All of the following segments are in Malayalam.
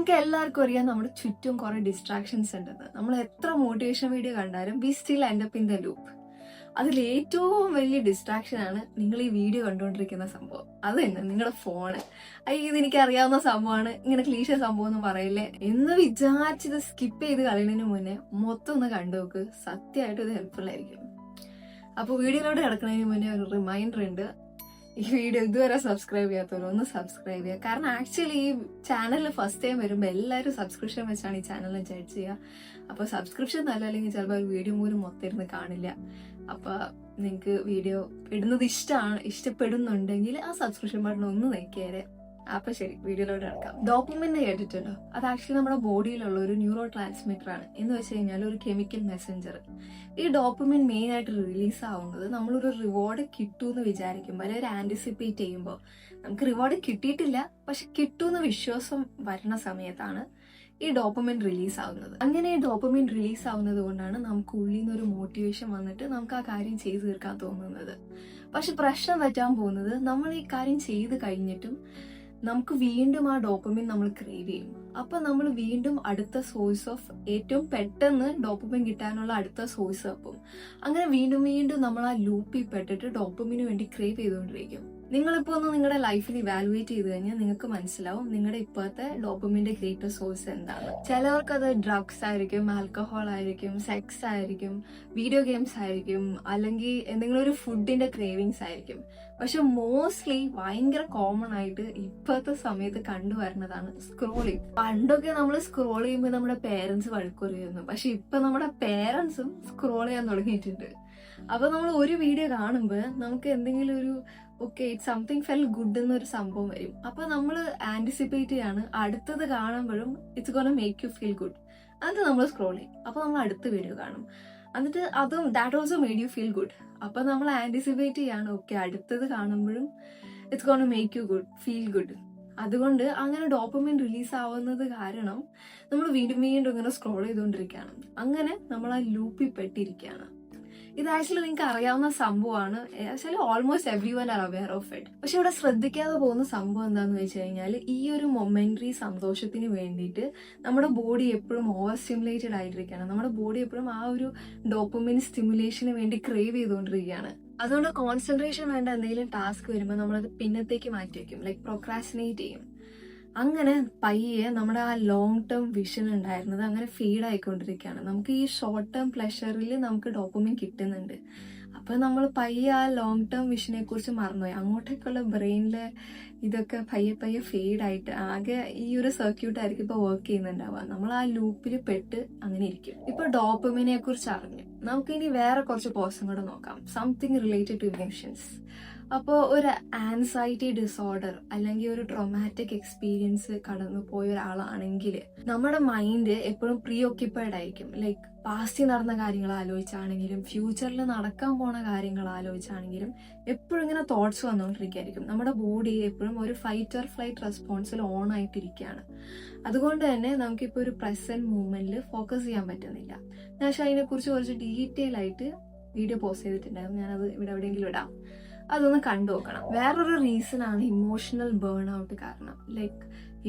നമുക്ക് എല്ലാവർക്കും അറിയാം നമ്മുടെ ചുറ്റും കുറെ ഡിസ്ട്രാക്ഷൻസ് ഉണ്ടെന്ന്. നമ്മൾ എത്ര മോട്ടിവേഷൻ വീഡിയോ കണ്ടാലും we still end up in the loop. അതിൽ ഏറ്റവും വലിയ ഡിസ്ട്രാക്ഷൻ ആണ് നിങ്ങൾ ഈ വീഡിയോ കണ്ടുകൊണ്ടിരിക്കുന്ന സംഭവം. അത് തന്നെ നിങ്ങളുടെ ഫോണ്. ഇത് എനിക്ക് അറിയാവുന്ന സംഭവമാണ്, ഇങ്ങനെ ക്ലീശ സംഭവം എന്ന് പറയില്ലേ എന്ന് വിചാരിച്ചത് സ്കിപ്പ് ചെയ്ത് കളയുന്നതിന് മുന്നേ മൊത്തം ഒന്ന് കണ്ടു നോക്ക്. സത്യമായിട്ടും ഇത് ഹെൽപ്ഫുൾ ആയിരിക്കും. അപ്പോൾ വീഡിയോയിലോട്ട് കിടക്കുന്നതിന് മുന്നേ ഒരു റിമൈൻഡർ ഉണ്ട്, ഈ വീഡിയോ ഇതുവരെ സബ്സ്ക്രൈബ് ചെയ്യാത്തവരോ ഒന്ന് സബ്സ്ക്രൈബ് ചെയ്യുക. കാരണം ആക്ച്വലി ഈ ചാനലിൽ ഫസ്റ്റ് ടൈം വരുമ്പോൾ എല്ലാവരും സബ്സ്ക്രിപ്ഷൻ വെച്ചാണ് ഈ ചാനലിനെ ജഡ്ജ് ചെയ്യുക. അപ്പോൾ സബ്സ്ക്രിപ്ഷൻ നല്ല അല്ലെങ്കിൽ ചിലപ്പോൾ ഒരു വീഡിയോ പോലും മൊത്തം ഇരുന്ന് കാണില്ല. അപ്പോൾ നിങ്ങൾക്ക് വീഡിയോ ഇടുന്നത് ഇഷ്ടപ്പെടുന്നുണ്ടെങ്കിൽ ആ സബ്സ്ക്രിപ്ഷൻ ബട്ടൺ ഒന്ന് നോക്കിയാലേ. അപ്പൊ ശരി, വീഡിയോയിലോട്ട് കിടക്കാം. ഡോപ്പമിൻ കേട്ടിട്ടുണ്ടോ? അത് ആക്ച്വലി നമ്മുടെ ബോഡിയിലുള്ള ഒരു ന്യൂറോ ട്രാൻസ്മിറ്റർ ആണ്. എന്ന് വെച്ച് കഴിഞ്ഞാൽ ഒരു കെമിക്കൽ മെസ്സഞ്ചർ. ഈ ഡോപ്പമിൻ മെയിൻ ആയിട്ട് റിലീസ് ആവുന്നത് നമ്മളൊരു റിവാർഡ് കിട്ടൂന്ന് വിചാരിക്കുമ്പോൾ അല്ലെങ്കിൽ ഒരു ആന്റിസിപ്പേറ്റ് ചെയ്യുമ്പോൾ. നമുക്ക് റിവാർഡ് കിട്ടിയിട്ടില്ല, പക്ഷെ കിട്ടൂന്ന് വിശ്വാസം വരുന്ന സമയത്താണ് ഈ ഡോപ്പമിൻ റിലീസ് ആവുന്നത്. അങ്ങനെ ഈ ഡോപ്പമിൻ റിലീസ് ആവുന്നത് കൊണ്ടാണ് നമുക്ക് ഉള്ളിൽ നിന്നൊരു മോട്ടിവേഷൻ വന്നിട്ട് നമുക്ക് ആ കാര്യം ചെയ്തു തീർക്കാൻ തോന്നുന്നത്. പക്ഷെ പ്രശ്നം പറ്റാൻ പോകുന്നത് നമ്മൾ ഈ കാര്യം ചെയ്ത് കഴിഞ്ഞിട്ടും നമുക്ക് വീണ്ടും ആ ഡോപ്പമിൻ നമ്മൾ ക്രേവ് ചെയ്യും. അപ്പൊ നമ്മൾ വീണ്ടും അടുത്ത സോഴ്സ് ഓഫ് ഏറ്റവും പെട്ടെന്ന് ഡോപ്പമിൻ കിട്ടാനുള്ള അടുത്ത സോഴ്സ് അപ്പം അങ്ങനെ വീണ്ടും വീണ്ടും നമ്മൾ ആ ലൂപ്പിൽ പെട്ടിട്ട് ഡോപ്പമിന് വേണ്ടി ക്രേവ് ചെയ്തുകൊണ്ടിരിക്കും. നിങ്ങളിപ്പോ ഒന്ന് നിങ്ങളുടെ ലൈഫിൽ ഇവാലുവേറ്റ് ചെയ്ത് കഴിഞ്ഞാൽ നിങ്ങൾക്ക് മനസ്സിലാവും നിങ്ങളുടെ ഇപ്പോഴത്തെ ഡോപ്പമിന്റെ ഗ്രേറ്റസ്റ്റ് സോഴ്സ് എന്താണ്. ചിലവർക്ക് അത് ഡ്രഗ്സ് ആയിരിക്കും, ആൽക്കഹോൾ ആയിരിക്കും, സെക്സ് ആയിരിക്കും, വീഡിയോ ഗെയിംസ് ആയിരിക്കും, അല്ലെങ്കിൽ എന്തെങ്കിലും ഒരു ഫുഡിന്റെ ക്രേവിങ്സ് ആയിരിക്കും. പക്ഷെ മോസ്റ്റ്ലി ഭയങ്കര കോമൺ ആയിട്ട് ഇപ്പോഴത്തെ സമയത്ത് കണ്ടുവരുന്നതാണ് സ്ക്രോളിങ്. പണ്ടൊക്കെ നമ്മൾ സ്ക്രോൾ ചെയ്യുമ്പോൾ നമ്മുടെ പേരൻസ് വഴക്കുറയുന്നു, പക്ഷെ ഇപ്പൊ നമ്മുടെ പേരൻസും സ്ക്രോൾ ചെയ്യാൻ തുടങ്ങിയിട്ടുണ്ട്. അപ്പൊ നമ്മൾ ഒരു വീഡിയോ കാണുമ്പോൾ നമുക്ക് എന്തെങ്കിലും ഒരു ഇറ്റ് സംതിങ് ഫെൽ ഗുഡ് എന്നൊരു സംഭവം വരും. അപ്പൊ നമ്മൾ ആന്റിസിപ്പേറ്റ് ചെയ്യാണ് അടുത്തത് കാണുമ്പോഴും it's gonna make you feel good. അത് നമ്മൾ സ്ക്രോൾ ചെയ്യും. അപ്പൊ നമ്മൾ അടുത്ത വീഡിയോ കാണും, എന്നിട്ട് അതും that also made you feel good. അപ്പൊ നമ്മൾ ആന്റിസിപ്പേറ്റ് ചെയ്യാണ് അടുത്തത് കാണുമ്പോഴും it's gonna make you feel good. അതുകൊണ്ട് അങ്ങനെ ഡോപ്പമിൻ റിലീസ് ആവുന്നത് കാരണം നമ്മൾ വീണ്ടും വീണ്ടും ഇങ്ങനെ സ്ക്രോൾ ചെയ്തുകൊണ്ടിരിക്കുകയാണ്. അങ്ങനെ നമ്മൾ ആ ലൂപ്പിൽ പെട്ടിരിക്കുകയാണ്. ഇത് ആക്ച്വലി നിങ്ങൾക്ക് അറിയാവുന്ന സംഭവമാണ്. Actually almost every one R aware of it. പക്ഷെ ഇവിടെ ശ്രദ്ധിക്കാതെ പോകുന്ന സംഭവം എന്താണെന്ന് വെച്ച് കഴിഞ്ഞാൽ ഈ ഒരു മൊമെന്ററി സന്തോഷത്തിന് വേണ്ടിയിട്ട് നമ്മുടെ ബോഡി എപ്പോഴും ഓവർ സ്റ്റിമുലേറ്റഡ് ആയിട്ടിരിക്കുകയാണ്. നമ്മുടെ ബോഡി എപ്പോഴും ആ ഒരു ഡോപ്പമിൻ സ്റ്റിമുലേഷന് വേണ്ടി ക്രേവ് ചെയ്തുകൊണ്ടിരിക്കുകയാണ്. അതുകൊണ്ട് കോൺസെൻട്രേഷൻ വേണ്ട എന്തെങ്കിലും ടാസ്ക് വരുമ്പോൾ നമ്മളത് പിന്നത്തേക്ക് മാറ്റി വയ്ക്കും, ലൈക്ക് പ്രൊക്രാസ്റ്റിനേറ്റ് ചെയ്യും. അങ്ങനെ പയ്യെ നമ്മുടെ ആ ലോങ് ടേം വിഷൻ ഉണ്ടായിരുന്നത് അങ്ങനെ ഫീഡ് ആയിക്കൊണ്ടിരിക്കുകയാണ്. നമുക്ക് ഈ ഷോർട്ട് ടേം പ്ലഷറിൽ നമുക്ക് ഡോപ്പമിൻ കിട്ടുന്നുണ്ട്. അപ്പൊ നമ്മൾ പയ്യെ ആ ലോങ് ടേം വിഷനെ കുറിച്ച് മറന്നുപോയി. അങ്ങോട്ടേക്കുള്ള ബ്രെയിനിലെ ഇതൊക്കെ പയ്യെ പയ്യെ ഫീഡ് ആയിട്ട് ആകെ ഈ ഒരു സർക്യൂട്ട് ആയിരിക്കും ഇപ്പൊ വർക്ക് ചെയ്യുന്നുണ്ടാവുക. നമ്മൾ ആ ലൂപ്പിൽ പെട്ട് അങ്ങനെ ഇരിക്കും. ഇപ്പൊ ഡോപ്പമിനെ കുറിച്ച് അറിഞ്ഞു, നമുക്ക് ഇനി വേറെ കുറച്ച് പോർഷൻ കൂടെ നോക്കാം. Something related to emotions. അപ്പോൾ ഒരു ആൻസൈറ്റി ഡിസോർഡർ അല്ലെങ്കിൽ ഒരു ട്രോമാറ്റിക് എക്സ്പീരിയൻസ് കടന്നു പോയ ഒരാളാണെങ്കിൽ നമ്മുടെ മൈൻഡ് എപ്പോഴും പ്രീ ഓക്യുപ്പൈഡ് ആയിരിക്കും. ലൈക്ക് പാസ്റ്റിൽ നടന്ന കാര്യങ്ങൾ ആലോചിച്ചാണെങ്കിലും ഫ്യൂച്ചറിൽ നടക്കാൻ പോണ കാര്യങ്ങൾ ആലോചിച്ചാണെങ്കിലും എപ്പോഴും ഇങ്ങനെ തോട്ട്സ് വന്നുകൊണ്ടിരിക്കുകയായിരിക്കും. നമ്മുടെ ബോഡി എപ്പോഴും ഒരു ഫൈറ്റ് ഓർ ഫ്ലൈറ്റ് റെസ്പോൺസിൽ ഓൺ ആയിട്ടിരിക്കുകയാണ്. അതുകൊണ്ട് തന്നെ നമുക്കിപ്പോൾ ഒരു പ്രസന്റ് മൂമെന്റിൽ ഫോക്കസ് ചെയ്യാൻ പറ്റുന്നില്ല. ഞാൻ അതിനെക്കുറിച്ച് കുറച്ച് ഡീറ്റെയിൽ ആയിട്ട് വീഡിയോ പോസ്റ്റ് ചെയ്തിട്ടുണ്ടായിരുന്നു. ഞാനത് ഇവിടെ എവിടെയെങ്കിലും ഇടാം, അതൊന്ന് കണ്ടു നോക്കണം. വേറൊരു റീസൺ ആണ് ഇമോഷണൽ ബേൺ ഔട്ട്. കാരണം ലൈക്ക്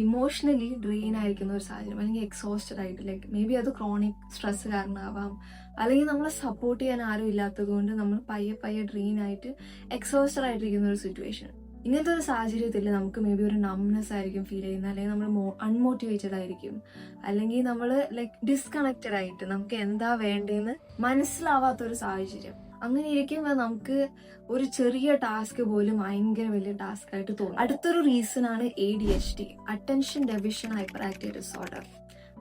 ഇമോഷണലി ഡ്രെയിൻ ആയിരിക്കുന്ന ഒരു സാഹചര്യം അല്ലെങ്കിൽ എക്സോസ്റ്റഡ് ആയിട്ട്, ലൈക്ക് മേ ബി അത് ക്രോണിക് സ്ട്രെസ് കാരണമാവാം, അല്ലെങ്കിൽ നമ്മളെ സപ്പോർട്ട് ചെയ്യാൻ ആരും ഇല്ലാത്തത് കൊണ്ട് നമ്മൾ പയ്യെ പയ്യെ ഡ്രെയിൻ ആയിട്ട് എക്സോസ്റ്റഡ് ആയിട്ടിരിക്കുന്ന ഒരു സിറ്റുവേഷൻ. ഇങ്ങനത്തെ ഒരു സാഹചര്യത്തിൽ നമുക്ക് മേ ബി ഒരു നംനെസ് ആയിരിക്കും ഫീൽ ചെയ്യുന്നത്, അല്ലെങ്കിൽ നമ്മൾ അൺമോട്ടിവേറ്റഡ് ആയിരിക്കും, അല്ലെങ്കിൽ നമ്മൾ ലൈക്ക് ഡിസ്കണക്റ്റഡ് ആയിട്ട് നമുക്ക് എന്താ വേണ്ടതെന്ന് മനസ്സിലാവാത്തൊരു സാഹചര്യം. അങ്ങനെ ഇരിക്കുമ്പോൾ നമുക്ക് ഒരു ചെറിയ ടാസ്ക് പോലും ഭയങ്കര വലിയ ടാസ്ക് ആയിട്ട് തോന്നും. അടുത്തൊരു റീസൺ ആണ് ADHD, attention deficient hyper active disorder.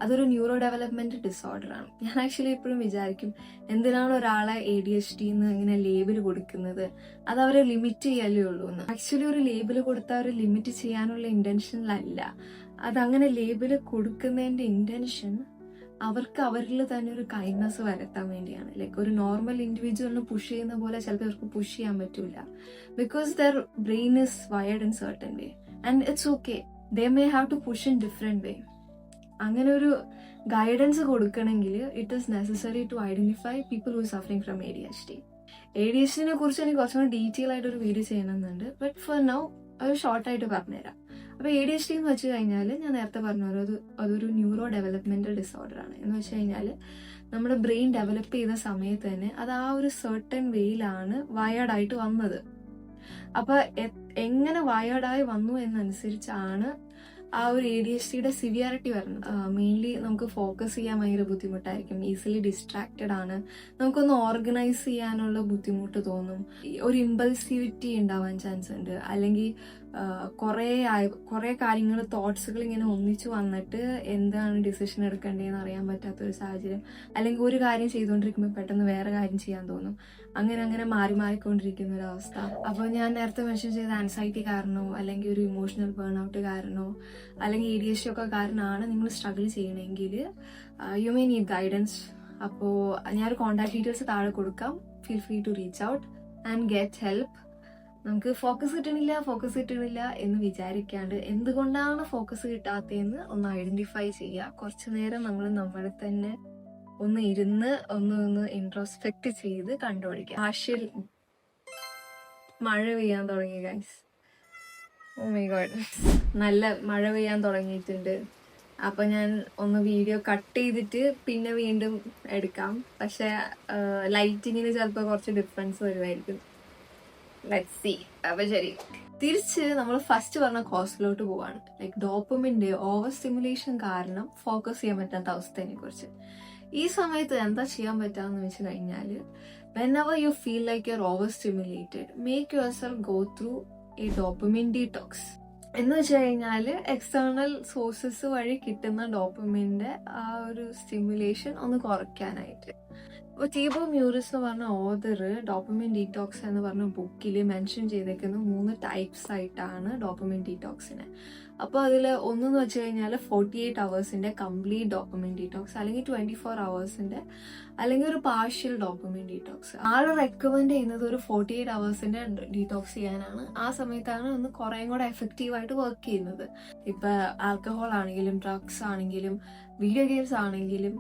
അതൊരു ന്യൂറോ ഡെവലപ്മെന്റ് ഡിസോർഡർ ആണ്. ഞാൻ ആക്ച്വലി എപ്പോഴും വിചാരിക്കും എന്തിനാണ് ഒരാളെ ADHD എന്ന് ഇങ്ങനെ ലേബിൾ കൊടുക്കുന്നത്, അത് അവരെ ലിമിറ്റ് ചെയ്യല്ലേ ഉള്ളൂ എന്ന്. ആക്ച്വലി ഒരു ലേബിൾ കൊടുത്താൽ അവർ ലിമിറ്റ് ചെയ്യാനുള്ള ഇന്റൻഷനിലല്ല. അതങ്ങനെ ലേബിൾ കൊടുക്കുന്നതിന്റെ ഇന്റൻഷൻ അവർക്ക് അവരിൽ തന്നെ ഒരു കൈൻഡ്നെസ് വരുത്താൻ വേണ്ടിയാണ്. ലൈക്ക് ഒരു നോർമൽ ഇൻഡിവിജ്വലിന് പുഷ് ചെയ്യുന്ന പോലെ ചിലപ്പോൾ അവർക്ക് പുഷ് ചെയ്യാൻ പറ്റൂല. Because their brain is wired in certain way and it's okay. They may have to push in different way. അങ്ങനെ ഒരു ഗൈഡൻസ് കൊടുക്കണമെങ്കിൽ it is necessary to identify people who suffering from ADHD. ADHDനെ കുറിച്ച് എനിക്ക് കുറച്ചുകൂടി ഡീറ്റെയിൽ ആയിട്ട് ഒരു വീഡിയോ ചെയ്യണമെന്നുണ്ട്. ബട്ട് ഫോർ നൗ ഒരു ഷോർട്ടായിട്ട് പറഞ്ഞുതരാം. അപ്പോൾ ADHD എന്ന് വെച്ച് കഴിഞ്ഞാൽ ഞാൻ നേരത്തെ പറഞ്ഞ പോലെ അതൊരു ന്യൂറോ ഡെവലപ്മെൻറ്റൽ ഡിസോർഡർ ആണ്. എന്ന് വെച്ച് കഴിഞ്ഞാൽ നമ്മുടെ ബ്രെയിൻ ഡെവലപ്പ് ചെയ്ത സമയത്ത് തന്നെ അത് ആ ഒരു സെർട്ടൺ വേയിലാണ് വയേർഡായിട്ട് വന്നത്. അപ്പോൾ എങ്ങനെ വയേർഡായി വന്നു എന്നനുസരിച്ചാണ് ആ ഒരു ADHDയുടെ സിവിയറിറ്റി വരുന്നത്. മെയിൻലി നമുക്ക് ഫോക്കസ് ചെയ്യാൻ ഭയങ്കര ബുദ്ധിമുട്ടായിരിക്കും, ഈസിലി ഡിസ്ട്രാക്റ്റഡ് ആണ്, നമുക്കൊന്ന് ഓർഗനൈസ് ചെയ്യാനുള്ള ബുദ്ധിമുട്ട് തോന്നും, ഒരു ഇമ്പൾസിവിറ്റി ഉണ്ടാവാൻ ചാൻസ് ഉണ്ട്, അല്ലെങ്കിൽ കുറേ കാര്യങ്ങൾ തോട്ട്സുകൾ ഇങ്ങനെ ഒന്നിച്ചു വന്നിട്ട് എന്താണ് ഡിസിഷൻ എടുക്കേണ്ടതെന്ന് അറിയാൻ പറ്റാത്തൊരു സാഹചര്യം, അല്ലെങ്കിൽ ഒരു കാര്യം ചെയ്തുകൊണ്ടിരിക്കുമ്പോൾ പെട്ടെന്ന് വേറെ കാര്യം ചെയ്യാൻ തോന്നും, അങ്ങനെ മാറിക്കൊണ്ടിരിക്കുന്ന ഒരു അവസ്ഥ. അപ്പോൾ ഞാൻ നേരത്തെ മെൻഷൻ ചെയ്ത ആൻസൈറ്റി കാരണമോ അല്ലെങ്കിൽ ഒരു ഇമോഷണൽ ബേൺ ഔട്ട് കാരണമോ അല്ലെങ്കിൽ ADHD ഒക്കെ കാരണമാണ് നിങ്ങൾ സ്ട്രഗിൾ ചെയ്യണമെങ്കിൽ യു മേ നീഡ് ഗൈഡൻസ്. അപ്പോൾ ഞാനൊരു കോൺടാക്ട് ഡീറ്റെയിൽസ് താഴെ കൊടുക്കാം. Feel free to reach out and get help. നമുക്ക് ഫോക്കസ് കിട്ടണില്ല എന്ന് വിചാരിക്കാണ്ട് എന്തുകൊണ്ടാണ് ഫോക്കസ് കിട്ടാത്തതെന്ന് ഒന്ന് ഐഡന്റിഫൈ ചെയ്യുക. കുറച്ചു നേരം നമ്മൾ നമ്മളെ തന്നെ ഒന്ന് ഇരുന്ന് ഒന്ന് ഇൻട്രോസ്പെക്ട് ചെയ്ത് കണ്ടുപിടിക്കുക. ആഷിൽ മഴ പെയ്യാൻ തുടങ്ങി ഗൈസ്. ഓ മൈ ഗോഡ്, നല്ല മഴ പെയ്യാൻ തുടങ്ങിയിട്ടുണ്ട്. അപ്പം ഞാൻ ഒന്ന് വീഡിയോ കട്ട് ചെയ്തിട്ട് പിന്നെ വീണ്ടും എടുക്കാം. പക്ഷെ ലൈറ്റിങ്ങിന് ചിലപ്പോൾ കുറച്ച് ഡിഫറൻസ് വരുമായിരിക്കും. Let's see. അപ്പം ശരി, തിരിച്ച് നമ്മൾ ഫസ്റ്റ് പറഞ്ഞ കോസിലോട്ട് പോവാണ്. ലൈക്ക് ഡോപ്പമിൻ്റെ ഓവർ സ്റ്റിമുലേഷൻ കാരണം ഫോക്കസ് ചെയ്യാൻ പറ്റാത്ത അവസ്ഥയെ കുറിച്ച്. ഈ സമയത്ത് എന്താ ചെയ്യാൻ പറ്റാന്ന് വെച്ച് കഴിഞ്ഞാൽ, whenever you feel like you're overstimulated, make yourself go through a dopamine detox. എന്ന് വെച്ച് കഴിഞ്ഞാൽ എക്സ്റ്റേണൽ സോഴ്സസ് വഴി കിട്ടുന്ന ഡോപ്പമിൻ്റെ ആ ഒരു സ്റ്റിമുലേഷൻ ഒന്ന് കുറയ്ക്കാനായിട്ട്. അപ്പോൾ ടീബോ മ്യൂറിസ് എന്ന് പറഞ്ഞ ഓതർ ഡോപ്പമിൻ ഡീറ്റോക്സ് എന്ന് പറഞ്ഞ ബുക്കിൽ മെൻഷൻ ചെയ്തേക്കുന്ന 3 ടൈപ്സ് ആയിട്ടാണ് ഡോപ്പമിൻ ഡീറ്റോക്സിനെ. അപ്പോൾ അതിൽ ഒന്നെന്ന് വെച്ച് കഴിഞ്ഞാൽ 48 hours കംപ്ലീറ്റ് ഡോപ്പമിൻ ഡീറ്റോക്സ്, അല്ലെങ്കിൽ 24 hours അല്ലെങ്കിൽ ഒരു പാർഷ്യൽ ഡോപ്പമിൻ ഡീറ്റോക്സ്. ആള് റെക്കമെൻഡ് ചെയ്യുന്നത് ഒരു 48 hours ഡീറ്റോക്സ് ചെയ്യാനാണ്. ആ സമയത്താണ് ഒന്ന് കുറേയും കൂടെ എഫക്റ്റീവായിട്ട് വർക്ക് ചെയ്യുന്നത്. ഇപ്പം ആൽക്കഹോൾ ആണെങ്കിലും ഡ്രഗ്സ് ആണെങ്കിലും വീഡിയോ ഗെയിംസ് ആണെങ്കിലും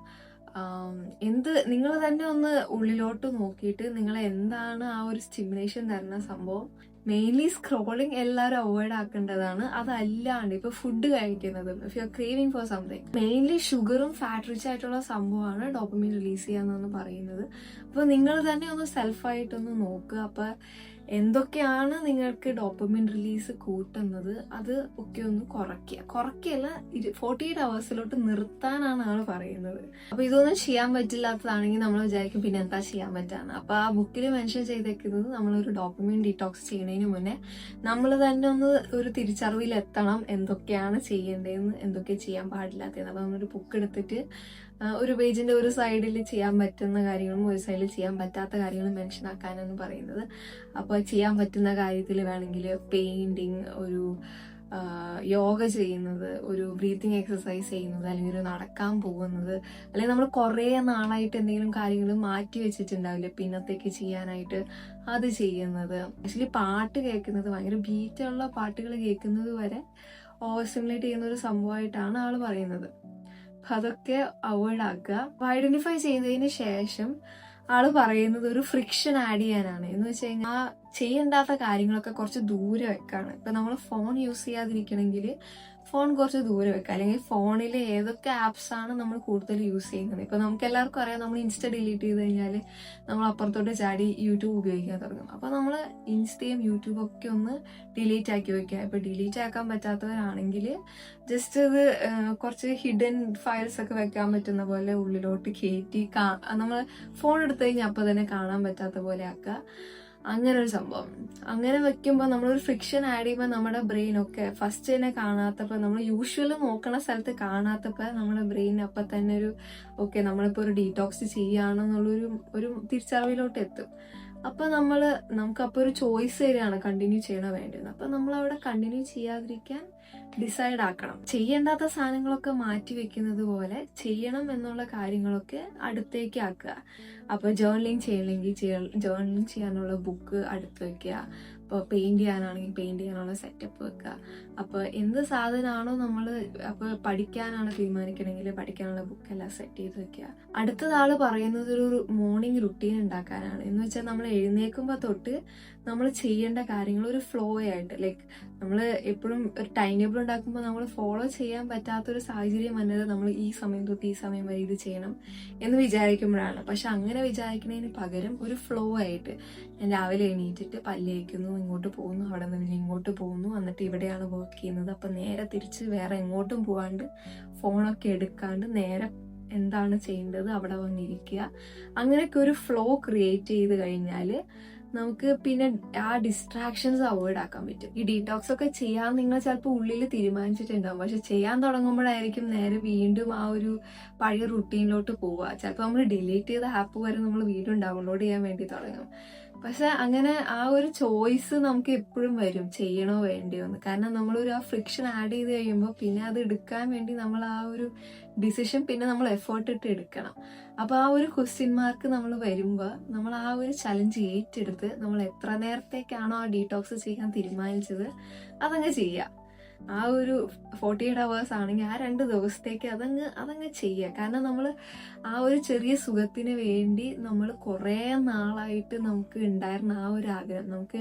നിങ്ങൾ തന്നെ ഒന്ന് ഉള്ളിലോട്ട് നോക്കിയിട്ട് നിങ്ങൾ എന്താണ് ആ ഒരു സ്റ്റിമുലേഷൻ തരുന്ന സംഭവം. മെയിൻലി സ്ക്രോളിങ് എല്ലാവരും അവോയ്ഡ് ആക്കേണ്ടതാണ്. അതല്ലാണ്ട് ഇപ്പൊ ഫുഡ് കഴിക്കുന്നത്, if you are craving for something, mainly ഷുഗറും ഫാറ്റ് റിച്ച് ആയിട്ടുള്ള സംഭവമാണ് ഡോപ്പമിൻ റിലീസ് ചെയ്യാന്ന് പറയുന്നത്. അപ്പൊ നിങ്ങൾ തന്നെ ഒന്ന് സെൽഫായിട്ടൊന്ന് നോക്കുക. അപ്പൊ എന്തൊക്കെയാണ് നിങ്ങൾക്ക് ഡോപ്പമിൻ റിലീസ് കൂട്ടുന്നത് അത് ഒക്കെ ഒന്ന് കുറയ്ക്കല്ല 48 hours നിർത്താനാണ് ആള് പറയുന്നത്. അപ്പൊ ഇതൊന്നും ചെയ്യാൻ പറ്റില്ലാത്തതാണെങ്കിൽ നമ്മൾ വിചാരിക്കും പിന്നെ എന്താ ചെയ്യാൻ പറ്റാന്ന്. അപ്പൊ ആ ബുക്കിൽ മെൻഷൻ ചെയ്തേക്കുന്നത് നമ്മളൊരു ഡോപ്പമിൻ ഡീറ്റോക്സ് ചെയ്യുന്നതിന് മുന്നേ നമ്മൾ തന്നെ ഒന്ന് ഒരു തിരിച്ചറിവിൽ എത്തണം എന്തൊക്കെയാണ് ചെയ്യേണ്ടതെന്ന്, എന്തൊക്കെ ചെയ്യാൻ പാടില്ലാത്തതെന്ന്. അപ്പൊ നമ്മളൊരു ബുക്ക് എടുത്തിട്ട് ഒരു പേജിന്റെ ഒരു സൈഡിൽ ചെയ്യാൻ പറ്റുന്ന കാര്യങ്ങളും ഒരു സൈഡിൽ ചെയ്യാൻ പറ്റാത്ത കാര്യങ്ങളും മെൻഷൻ ആക്കാനാണ് പറയുന്നത്. അപ്പോൾ ചെയ്യാൻ പറ്റുന്ന കാര്യത്തിൽ വേണമെങ്കിൽ പെയിന്റിങ്, ഒരു യോഗ ചെയ്യുന്നത്, ഒരു ബ്രീത്തിങ് എക്സസൈസ് ചെയ്യുന്നത്, അല്ലെങ്കിൽ ഒരു നടക്കാൻ പോകുന്നത്, അല്ലെങ്കിൽ നമ്മൾ കുറേ നാളായിട്ട് എന്തെങ്കിലും കാര്യങ്ങൾ മാറ്റി വെച്ചിട്ടുണ്ടാവില്ലേ പിന്നത്തേക്ക് ചെയ്യാനായിട്ട്, അത് ചെയ്യുന്നത്. ആക്ച്വലി പാട്ട് കേൾക്കുന്നത്, ഭയങ്കര ബീറ്റുള്ള പാട്ടുകൾ കേൾക്കുന്നത് വരെ ഓവർ സ്റ്റിമുലേറ്റ് ചെയ്യുന്ന ഒരു സംഭവമായിട്ടാണ് ആള് പറയുന്നത്. അതൊക്കെ അവോയ്ഡ് ആക്കുക. ഐഡന്റിഫൈ ചെയ്തതിന് ശേഷം ആള് പറയുന്നത് ഒരു ഫ്രിക്ഷൻ ആഡ് ചെയ്യാനാണ്. എന്ന് വെച്ച് കഴിഞ്ഞാൽ ചെയ്യേണ്ടാത്ത കാര്യങ്ങളൊക്കെ കുറച്ച് ദൂരെ വെക്കാണ്. ഇപ്പൊ നമ്മൾ ഫോൺ യൂസ് ചെയ്യാതിരിക്കണമെങ്കിൽ ഫോൺ കുറച്ച് ദൂരെ വെക്കുക, അല്ലെങ്കിൽ ഫോണിൽ ഏതൊക്കെ ആപ്സ് ആണ് നമ്മൾ കൂടുതൽ യൂസ് ചെയ്യുന്നത്. ഇപ്പൊ നമുക്ക് എല്ലാവർക്കും അറിയാം, നമ്മൾ ഇൻസ്റ്റ ഡിലീറ്റ് ചെയ്ത് കഴിഞ്ഞാൽ നമ്മൾ അപ്പുറത്തോട്ട് ചാടി യൂട്യൂബ് ഉപയോഗിക്കാൻ തുടങ്ങും. അപ്പൊ നമ്മൾ ഇൻസ്റ്റയും യൂട്യൂബും ഒക്കെ ഒന്ന് ഡിലീറ്റ് ആക്കി വെക്കുക. ഇപ്പൊ ഡിലീറ്റ് ആക്കാൻ പറ്റാത്തവരാണെങ്കിൽ ജസ്റ്റ് ഇത് കുറച്ച് ഹിഡൻ ഫയൽസ് ഒക്കെ വെക്കാൻ പറ്റുന്ന പോലെ ഉള്ളിലോട്ട് കയറ്റി നമ്മൾ ഫോൺ എടുത്തു കഴിഞ്ഞാൽ അപ്പൊ തന്നെ കാണാൻ പറ്റാത്ത പോലെ ആക്കുക. അങ്ങനെ ഒരു സംഭവം. അങ്ങനെ വെക്കുമ്പോൾ നമ്മളൊരു ഫ്രിക്ഷൻ ആഡ് ചെയ്യുമ്പോൾ നമ്മുടെ ബ്രെയിനൊക്കെ ഫസ്റ്റ് തന്നെ കാണാത്തപ്പോൾ, നമ്മൾ യൂഷ്വലി നോക്കണ സ്ഥലത്ത് കാണാത്തപ്പോൾ നമ്മുടെ ബ്രെയിൻ അപ്പം തന്നെ ഒരു ഓക്കെ നമ്മളിപ്പോൾ ഒരു ഡീറ്റോക്സ് ചെയ്യുകയാണെന്നുള്ളൊരു തിരിച്ചറിവിലോട്ട് എത്തും. അപ്പം നമുക്കപ്പോൾ ഒരു ചോയ്സ് തരികയാണ് കണ്ടിന്യൂ ചെയ്യണ വേണ്ടത്. അപ്പം നമ്മളവിടെ കണ്ടിന്യൂ ചെയ്യാതിരിക്കാൻ ഡിസൈഡ് ആക്കണം. ചെയ്യേണ്ടാത്ത സാധനങ്ങളൊക്കെ മാറ്റി വെക്കുന്നത് പോലെ ചെയ്യണം എന്നുള്ള കാര്യങ്ങളൊക്കെ അടുത്തേക്ക് ആക്കുക. അപ്പോൾ ജേർണലിങ് ചെയ്യണമെങ്കിൽ ജേർണലിങ് ചെയ്യാനുള്ള ബുക്ക് അടുത്ത് വെക്കുക. അപ്പോൾ പെയിന്റ് ചെയ്യാനാണെങ്കിൽ പെയിന്റ് ചെയ്യാനുള്ള സെറ്റപ്പ് വെക്കുക. അപ്പോൾ എന്ത് സാധനമാണോ അപ്പോൾ പഠിക്കാനാണ് തീരുമാനിക്കണമെങ്കിൽ പഠിക്കാനുള്ള ബുക്കെല്ലാം സെറ്റ് ചെയ്ത് വെക്കുക. അടുത്തതാള് പറയുന്നത് ഒരു മോർണിംഗ് റുട്ടീൻ ഉണ്ടാക്കാനാണ്. എന്ന് വെച്ചാൽ നമ്മൾ എഴുന്നേൽക്കുമ്പോൾ തൊട്ട് നമ്മൾ ചെയ്യേണ്ട കാര്യങ്ങൾ ഒരു ഫ്ലോ ആയിട്ട്, ലൈക്ക് നമ്മൾ എപ്പോഴും ഒരു ടൈം ടേബിൾ ഉണ്ടാക്കുമ്പോൾ നമ്മൾ ഫോളോ ചെയ്യാൻ പറ്റാത്തൊരു സാഹചര്യം വന്നത് നമ്മൾ ഈ സമയം തൊട്ട് ഈ സമയം വരെ ഇത് ചെയ്യണം എന്ന് വിചാരിക്കുമ്പോഴാണ്. പക്ഷെ അങ്ങനെ വിചാരിക്കുന്നതിന് പകരം ഒരു ഫ്ലോ ആയിട്ട്, ഞാൻ രാവിലെ എണീറ്റിട്ട് പല്ല് തേക്കുന്നു, ഇങ്ങോട്ട് പോകുന്നു, അവിടെ നിന്ന് ഇങ്ങോട്ട് പോകുന്നു, എന്നിട്ട് ഇവിടെയാണ് വർക്ക് ചെയ്യുന്നത്, അപ്പം നേരെ തിരിച്ച് വേറെ എങ്ങോട്ടും പോകാണ്ട് ഫോണൊക്കെ എടുക്കാണ്ട് നേരെ എന്താണ് ചെയ്യേണ്ടത് അവിടെ വന്നിരിക്കുക. അങ്ങനെയൊക്കെ ഒരു ഫ്ലോ ക്രിയേറ്റ് ചെയ്ത് കഴിഞ്ഞാൽ നമുക്ക് പിന്നെ ആ ഡിസ്ട്രാക്ഷൻസ് അവോയ്ഡ് ആക്കാൻ പറ്റും. ഈ ഡീടോക്സ് ഒക്കെ ചെയ്യാൻ നിങ്ങൾ ചിലപ്പോൾ ഉള്ളിൽ തീരുമാനിച്ചിട്ടുണ്ടാവും, പക്ഷെ ചെയ്യാൻ തുടങ്ങുമ്പോഴായിരിക്കും നേരെ വീണ്ടും ആ ഒരു പഴയ റുട്ടീനിലോട്ട് പോവുക. ചിലപ്പോൾ നമ്മൾ ഡിലീറ്റ് ചെയ്ത ആപ്പ് വരെ നമ്മൾ വീണ്ടും ഡൗൺലോഡ് ചെയ്യാൻ വേണ്ടി തുടങ്ങും. പക്ഷെ അങ്ങനെ ആ ഒരു ചോയ്സ് നമുക്ക് എപ്പോഴും വരും, ചെയ്യണോ വേണ്ടിയോ എന്ന്. കാരണം നമ്മളൊരു ആ ഫ്രിക്ഷൻ ആഡ് ചെയ്ത് കഴിയുമ്പോൾ പിന്നെ അത് എടുക്കാൻ വേണ്ടി നമ്മൾ ആ ഒരു ഡിസിഷൻ പിന്നെ നമ്മൾ എഫേർട്ട് ഇട്ട് എടുക്കണം. അപ്പോൾ ആ ഒരു ക്വസ്റ്റ്യൻ മാർക്ക് നമ്മൾ വരുമ്പോൾ നമ്മൾ ആ ഒരു ചലഞ്ച് ഏറ്റെടുത്ത് നമ്മൾ എത്ര നേരത്തേക്കാണോ ആ ഡീടോക്സ് ചെയ്യാൻ തീരുമാനിച്ചത് അതങ്ങ് ചെയ്യുക. ആ ഒരു 48 hours ആണെങ്കിൽ ആ 2 ദിവസത്തേക്ക് അതങ്ങ് ചെയ്യുക. കാരണം നമ്മൾ ആ ഒരു ചെറിയ സുഖത്തിന് വേണ്ടി നമ്മൾ കുറേ നാളായിട്ട് നമുക്ക് ഉണ്ടായിരുന്ന ആ ഒരു ആഗ്രഹം, നമുക്ക്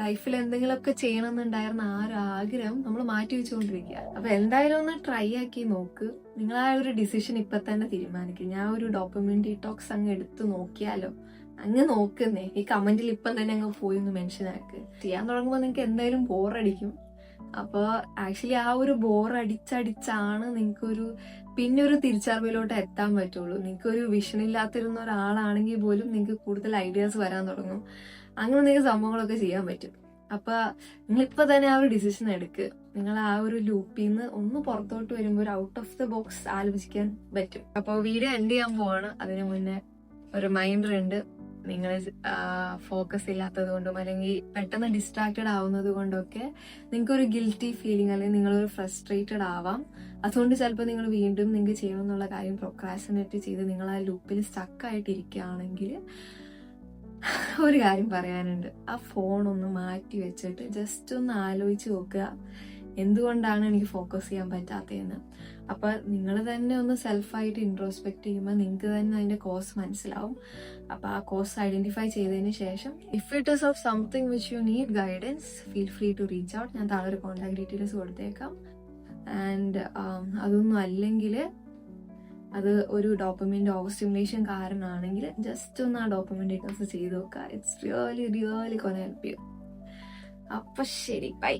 ലൈഫിൽ എന്തെങ്കിലുമൊക്കെ ചെയ്യണമെന്നുണ്ടായിരുന്ന ആ ഒരു ആഗ്രഹം നമ്മൾ മാറ്റി വെച്ചുകൊണ്ടിരിക്കുക. അപ്പം എന്തായാലും ഒന്ന് ട്രൈ ആക്കി നോക്ക്. നിങ്ങൾ ആ ഒരു ഡിസിഷൻ ഇപ്പം തന്നെ തീരുമാനിക്കും. ഞാൻ ഒരു ഡോപ്പമിൻ ഡീടോക്സ് അങ്ങ് എടുത്ത് നോക്കിയാലോ, അങ്ങ് നോക്കുന്നേ. ഈ കമന്റിൽ ഇപ്പം തന്നെ അങ്ങ് പോയി ഒന്ന് മെൻഷൻ ആക്ക്. ചെയ്യാൻ തുടങ്ങുമ്പോൾ നിങ്ങൾക്ക് എന്തായാലും ബോറടിക്കും. അപ്പോൾ ആക്ച്വലി ആ ഒരു ബോർ അടിച്ചടിച്ചാണ് നിങ്ങൾക്കൊരു പിന്നെ ഒരു തിരിച്ചറിവിലോട്ട് എത്താൻ പറ്റുള്ളൂ. നിങ്ങൾക്കൊരു വിഷൻ ഇല്ലാത്തിരുന്ന ഒരാളാണെങ്കിൽ പോലും നിങ്ങൾക്ക് കൂടുതൽ ഐഡിയാസ് വരാൻ തുടങ്ങും. അങ്ങനെ നിങ്ങൾക്ക് സംഭവങ്ങളൊക്കെ ചെയ്യാൻ പറ്റും. അപ്പോൾ നിങ്ങളിപ്പോൾ തന്നെ ആ ഒരു ഡിസിഷൻ എടുക്കുക. നിങ്ങൾ ആ ഒരു ലൂപ്പിൽ നിന്ന് ഒന്ന് പുറത്തോട്ട് വരുമ്പോൾ ഒരു ഔട്ട് ഓഫ് ദ ബോക്സ് ആലോചിക്കാൻ പറ്റും. അപ്പോൾ വീഡിയോ എൻഡ് ചെയ്യാൻ പോവാണ്. അതിന് മുന്നേ ഒരു റിമൈൻഡർ ഉണ്ട്. നിങ്ങൾ ഫോക്കസ് ഇല്ലാത്തത് കൊണ്ടും അല്ലെങ്കിൽ പെട്ടെന്ന് ഡിസ്ട്രാക്റ്റഡ് ആവുന്നത് കൊണ്ടൊക്കെ നിങ്ങൾക്കൊരു ഗിൽറ്റി ഫീലിംഗ് അല്ലെങ്കിൽ നിങ്ങളൊരു ഫ്രസ്ട്രേറ്റഡ് ആവാം. അതുകൊണ്ട് ചിലപ്പോൾ നിങ്ങൾ വീണ്ടും നിങ്ങൾക്ക് ചെയ്യണമെന്നുള്ള കാര്യം പ്രൊക്രാസ്റ്റിനേറ്റ് ചെയ്ത് നിങ്ങൾ ആ ലൂപ്പിൽ സ്റ്റക്കായിട്ടിരിക്കുകയാണെങ്കിൽ ഒരു കാര്യം പറയാനുണ്ട്. ആ ഫോൺ ഒന്ന് മാറ്റി വെച്ചിട്ട് ജസ്റ്റ് ഒന്ന് ആലോചിച്ച് നോക്കുക, എന്തുകൊണ്ടാണ് എനിക്ക് ഫോക്കസ് ചെയ്യാൻ പറ്റാത്തതെന്ന്. അപ്പം നിങ്ങൾ തന്നെ ഒന്ന് സെൽഫായിട്ട് ഇൻട്രോസ്പെക്ട് ചെയ്യുമ്പോൾ നിങ്ങൾക്ക് തന്നെ അതിൻ്റെ കോസ് മനസ്സിലാവും. അപ്പോൾ ആ കോസ് ഐഡൻറ്റിഫൈ ചെയ്തതിന് ശേഷം if it is of something which you need guidance, feel free to reach out. ഞാൻ താഴെ ഒരു കോൺടാക്ട് ഡീറ്റെയിൽസ് കൊടുത്തേക്കാം. ആൻഡ് അതൊന്നും അല്ലെങ്കിൽ അത് ഒരു ഡോപ്പമിൻ്റെ ഓവർ സ്റ്റിമുലേഷൻ കാരണമാണെങ്കിൽ ജസ്റ്റ് ഒന്ന് ആ ഡോപ്പമിൻ ഡീറ്റെയിൽസ് ചെയ്ത് നോക്കുക. It's really really gonna help you. അപ്പം ശരി, ബൈ.